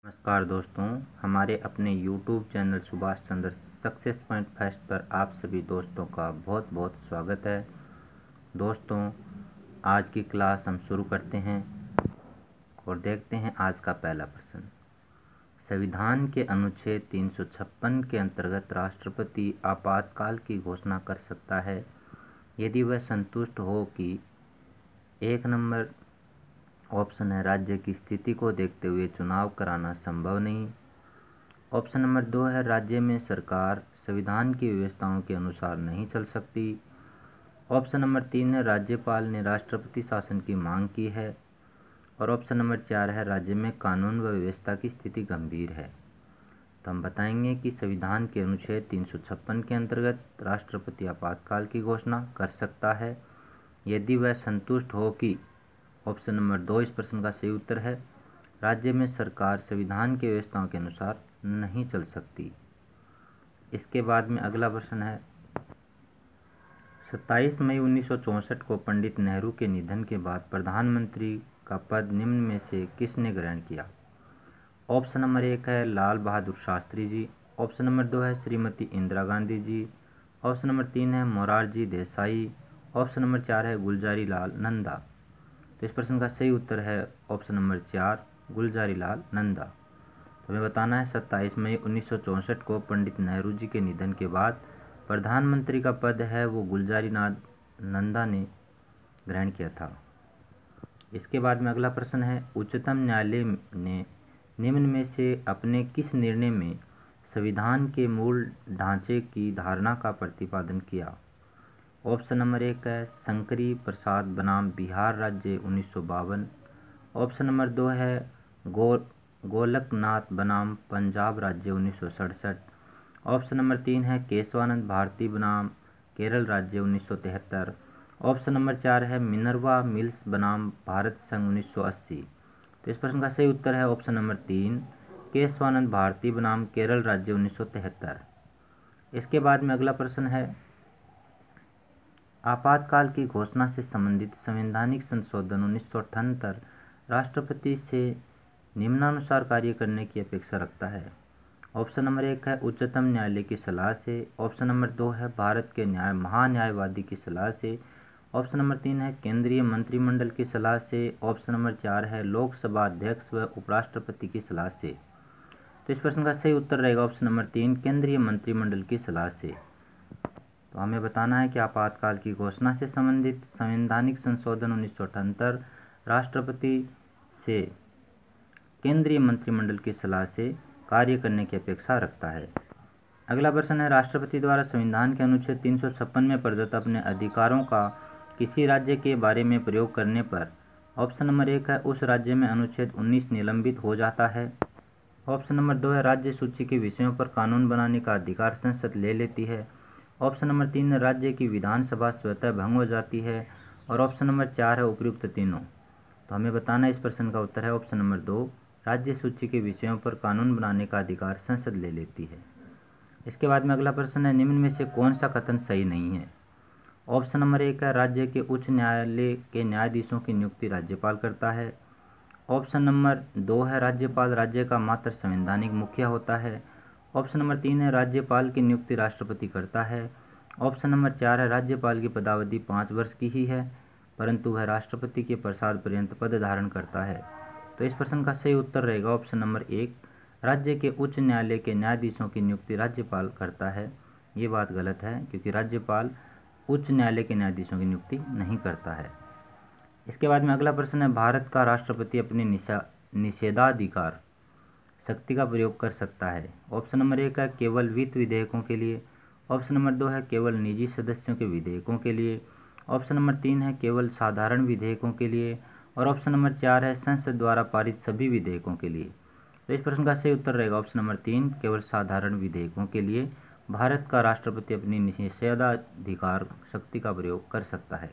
नमस्कार दोस्तों, हमारे अपने YouTube channel Subhash Chandra success point fest पर आप सभी दोस्तों का बहुत बहुत स्वागत है। दोस्तों, आज की क्लास हम शुरू करते हैं और देखते हैं आज का पहला प्रश्न। संविधान के अनुच्छेद 356 के अंतर्गत राष्ट्रपति आपातकाल की घोषणा कर सकता है यदि वह संतुष्ट हो कि 1 नंबर ऑप्शन है राज्य की स्थिति को देखते हुए चुनाव कराना संभव नहीं। ऑप्शन नंबर 2 है राज्य में सरकार संविधान की व्यवस्थाओं के अनुसार नहीं चल सकती। ऑप्शन नंबर 3 है राज्यपाल ने राष्ट्रपति शासन की मांग की है। और ऑप्शन नंबर 4 है राज्य में कानून व व्यवस्था की स्थिति गंभीर है। तो हम बताएंगे कि संविधान के अनुच्छेद 356 के अंतर्गत राष्ट्रपति आपातकाल की घोषणा कर सकता है यदि वह संतुष्ट हो कि ऑप्शन नंबर 2 इस प्रश्न का सही उत्तर है राज्य में सरकार संविधान की व्यवस्थाओं के अनुसार नहीं चल सकती। इसके बाद में अगला प्रश्न है 27 मई 1964 को पंडित नेहरू के निधन के बाद प्रधानमंत्री का पद निम्न में से किसने ग्रहण किया। ऑप्शन नंबर 1 है लाल बहादुर शास्त्री जी। ऑप्शन नंबर 2 है श्रीमती इंदिरा गांधी जी। ऑप्शन नंबर 3 है मोरारजी देसाई। ऑप्शन नंबर 4 है गुलजारी लाल नंदा। तो इस प्रश्न का सही उत्तर है ऑप्शन नंबर 4 गुलजारी लाल नंदा। तो हमें बताना है 27 मई 1964 को पंडित नेहरू जी के निधन के बाद प्रधानमंत्री का पद है वो गुलजारी लाल नंदा ने ग्रहण किया था। इसके बाद में अगला प्रश्न है उच्चतम न्यायालय ने निम्न में से अपने किस निर्णय में संविधान के मूल ढांचे की धारणा का प्रतिपादन किया। ऑप्शन नंबर 1 है शंकरी प्रसाद बनाम बिहार राज्य 1952। ऑप्शन नंबर 2 है गोलकनाथ बनाम पंजाब राज्य 1967। ऑप्शन नंबर 3 है केशवानंद भारती बनाम केरल राज्य 1973। ऑप्शन नंबर 4 है मिनर्वा मिल्स बनाम भारत संघ 1980। तो इस प्रश्न का सही उत्तर है ऑप्शन नंबर 3 केशवानंद भारती बनाम केरल राज्य 1973। इसके बाद में अगला प्रश्न है आपातकाल की घोषणा से संबंधित संवैधानिक संशोधन 1978 राष्ट्रपति से निम्नानुसार कार्य करने की अपेक्षा रखता है। ऑप्शन नंबर 1 है उच्चतम न्यायालय की सलाह से। ऑप्शन नंबर 2 है भारत के महान्यायवादी की सलाह से। ऑप्शन नंबर 3 है केंद्रीय मंत्रिमंडल की सलाह से। ऑप्शन नंबर 4 है लोकसभा अध्यक्ष व उपराष्ट्रपति की सलाह से। तो इस प्रश्न का सही उत्तर रहेगा ऑप्शन नंबर 3 केंद्रीय मंत्रिमंडल की सलाह से। तो हमें बताना है कि आपातकाल की घोषणा से संबंधित संवैधानिक संशोधन 1978 राष्ट्रपति से केंद्रीय मंत्रिमंडल की सलाह से कार्य करने की अपेक्षा रखता है। अगला प्रश्न है राष्ट्रपति द्वारा संविधान के अनुच्छेद 356 में प्रदत्त अपने अधिकारों का किसी राज्य के बारे में प्रयोग करने पर ऑप्शन नंबर 1 है उस राज्य में अनुच्छेद 19 निलंबित हो जाता है। ऑप्शन नंबर 2 है राज्य सूची के विषयों पर कानून बनाने का अधिकार संसद ले लेती है। ऑप्शन नंबर 3 है राज्य की विधानसभा स्वतः भंग हो जाती है। और ऑप्शन नंबर 4 है उपयुक्त तीनों। तो हमें बताना इस प्रश्न का उत्तर है ऑप्शन नंबर 2 राज्य सूची के विषयों पर कानून बनाने का अधिकार संसद ले लेती है। इसके बाद में अगला प्रश्न है निम्न में से कौन सा कथन सही नहीं है। ऑप्शन नंबर 1 है राज्य के उच्च न्यायालय के न्यायाधीशों की नियुक्ति राज्यपाल करता है। ऑप्शन नंबर 2 है राज्यपाल राज्य का मात्र संवैधानिक मुखिया होता है। ऑप्शन नंबर 3 है राज्यपाल की नियुक्ति राष्ट्रपति करता है। ऑप्शन नंबर 4 है राज्यपाल की पदावधि 5 वर्ष की ही है परंतु वह राष्ट्रपति के प्रसाद पर्यंत पद धारण करता है। तो इस प्रश्न का सही उत्तर रहेगा ऑप्शन नंबर 1 राज्य के उच्च न्यायालय के न्यायाधीशों की नियुक्ति राज्यपाल करता है। ये बात गलत है क्योंकि राज्यपाल उच्च न्यायालय के न्यायाधीशों की नियुक्ति नहीं करता है। इसके बाद में अगला प्रश्न है भारत का राष्ट्रपति अपने निषेधाधिकार शक्ति का प्रयोग कर सकता है। ऑप्शन नंबर 1 है केवल वित्त विधेयकों के लिए। ऑप्शन नंबर 2 है केवल निजी सदस्यों के विधेयकों के लिए। ऑप्शन नंबर 3 है केवल साधारण विधेयकों के लिए। और ऑप्शन नंबर 4 है संसद द्वारा पारित सभी विधेयकों के लिए। तो इस प्रश्न का सही उत्तर रहेगा ऑप्शन नंबर 3 केवल साधारण विधेयकों के लिए भारत का राष्ट्रपति अपनी निषेधाधिकार शक्ति का प्रयोग कर सकता है।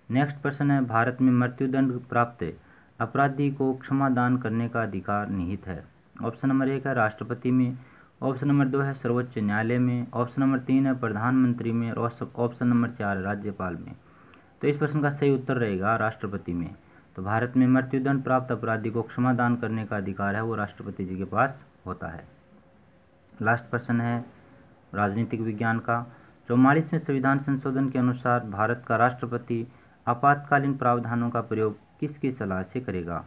नेक्स्ट प्रश्न है भारत में मृत्युदंड प्राप्त अपराधी को क्षमा दान करने का अधिकार निहित है। ऑप्शन नंबर 1 है राष्ट्रपति में। ऑप्शन नंबर 2 है सर्वोच्च न्यायालय में। ऑप्शन नंबर 3 है प्रधानमंत्री में। और ऑप्शन नंबर 4 है राज्यपाल में। तो इस प्रश्न का सही उत्तर रहेगा राष्ट्रपति में। तो भारत में मृत्युदंड प्राप्त अपराधी को क्षमा दान करने का अधिकार है, वो राष्ट्रपति जी के पास होता है। लास्ट प्रश्न है राजनीतिक विज्ञान का। 44वें संविधान संशोधन के अनुसार भारत का राष्ट्रपति आपातकालीन प्रावधानों का प्रयोग किसकी सलाह से करेगा?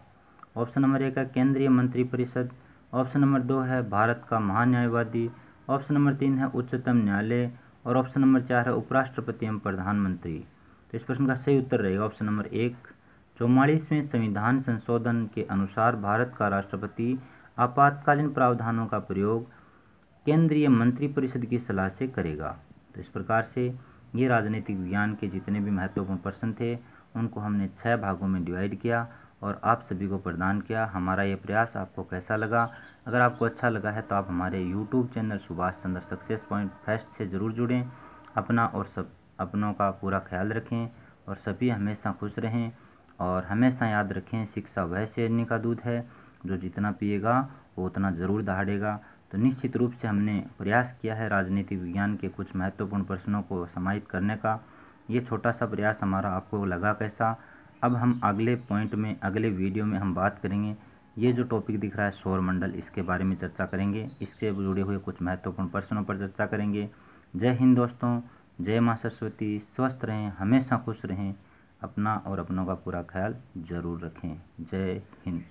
ऑप्शन नंबर 1 है केंद्रीय मंत्रिपरिषद, ऑप्शन नंबर 2 है भारत का महान्यायवादी, ऑप्शन नंबर 3 है उच्चतम न्यायालय और ऑप्शन नंबर 4 है उपराष्ट्रपति एवं प्रधानमंत्री। तो इस प्रश्न का सही उत्तर रहेगा ऑप्शन नंबर 1। 44वें संविधान संशोधन के अनुसार भारत का राष्ट्रपति आपातकालीन प्रावधानों का प्रयोग केंद्रीय मंत्रिपरिषद की सलाह से करेगा। तो इस प्रकार से ये राजनीतिक विज्ञान के जितने भी महत्वपूर्ण प्रश्न थे उनको हमने 6 भागों में डिवाइड किया और आप सभी को प्रदान किया। हमारा ये प्रयास आपको कैसा लगा? अगर आपको अच्छा लगा है तो आप हमारे YouTube channel Subhash Chandra success point fest से ज़रूर जुड़ें। अपना और सब अपनों का पूरा ख्याल रखें और सभी हमेशा खुश रहें। और हमेशा याद रखें, शिक्षा वह शेरनी का दूध है जो जितना पिएगा वो उतना ज़रूर दहाड़ेगा। तो निश्चित रूप से हमने प्रयास किया है राजनीतिक विज्ञान के कुछ महत्वपूर्ण प्रश्नों को समाहित करने का। ये छोटा सा प्रयास हमारा आपको लगा कैसा? अब हम अगले पॉइंट में, अगले वीडियो में हम बात करेंगे। ये जो टॉपिक दिख रहा है सौर मंडल, इसके बारे में चर्चा करेंगे। इससे जुड़े हुए कुछ महत्वपूर्ण प्रश्नों पर चर्चा करेंगे। जय हिंद दोस्तों, जय माँ सरस्वती। स्वस्थ रहें, हमेशा खुश रहें, अपना और अपनों का पूरा ख्याल जरूर रखें। जय हिंद।